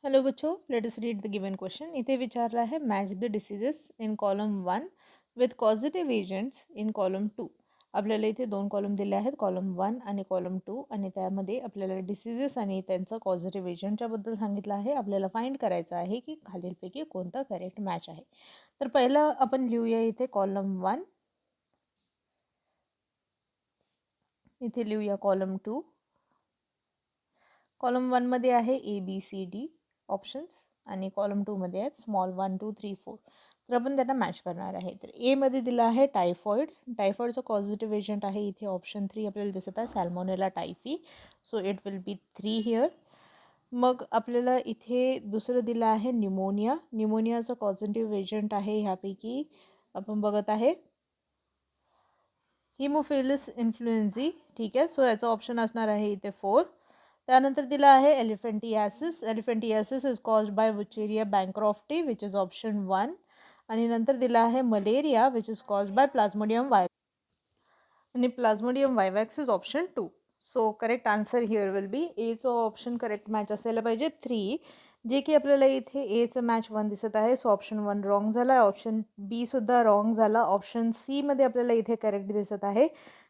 Hello बच्चों, let us read the given question. इथे विचारला आहे match the diseases in column 1 with causative agents in column 2. आपल्याला इथे दोन कॉलम दिले आहेत, कॉलम 1 आणि कॉलम 2, आणि त्यामध्ये आपल्याला डिसीजेस आणि त्यांचा कॉझिटिव्ह एजंटच्या बद्दल सांगितलं आहे. आपल्याला फाइंड करायचं आहे की खालीलपैकी कोणता करेक्ट मॅच आहे. तर पहिलं आपण लिहूया इथे कॉलम 1, इथे लिहूया कॉलम 2. कॉलम 1 मध्ये आहे ABCD ऑप्शन्स आणि कॉलम 2 मध्ये आहेत स्मॉल 1 2 3 4. तर आपण त्यांना मॅच करणार आहे. तर ए मध्ये दिला आहे टायफॉइड. टायफॉइडचं पॉझिटिव्ह एजंट आहे इथे ऑप्शन 3 आपल्याला दिसत आहे, Salmonella typhi. So it will be 3 here. मग आपल्याला इथे दुसरं दिलं आहे न्यूमोनिया. न्यूमोनियाचं पॉझिटिव्ह एजंट आहे ह्यापैकी आपण बघत आहे हिमोफिलस इन्फ्लुएन्झी. ठीक आहे, सो याचा ऑप्शन असणार आहे इथे 4. त्यानंतर दिला आहे elephantiasis. Elephantiasis is caused by Wuchereria bancrofti which is option 1. आणि नंतर दिला आहे malaria which is caused by Plasmodium वाय आणि Plasmodium vivax is option 2. So correct answer here will be एचं ऑप्शन करेक्ट मॅच असायला पाहिजे 3, जे की आपल्याला इथे एचं मॅच 1 दिसत आहे. सो ऑप्शन 1 रॉंग झाला. ऑप्शन बी सुद्धा रॉंग झाला. ऑप्शन सी मध्ये आपल्याला इथे करेक्ट दिसत आहे.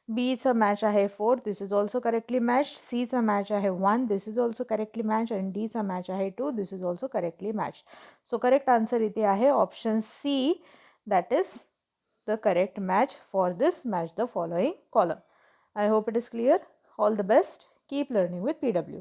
बीचा मॅच आहे 4, this is also correctly match. सीचा मॅच आहे 1, this is also correctly match. आणि डीचा मॅच आहे 2, this is also correctly match. So correct answer इथे आहे option C, that is the correct match for this match the following column. I hope it is clear. All the best. Keep learning with PW.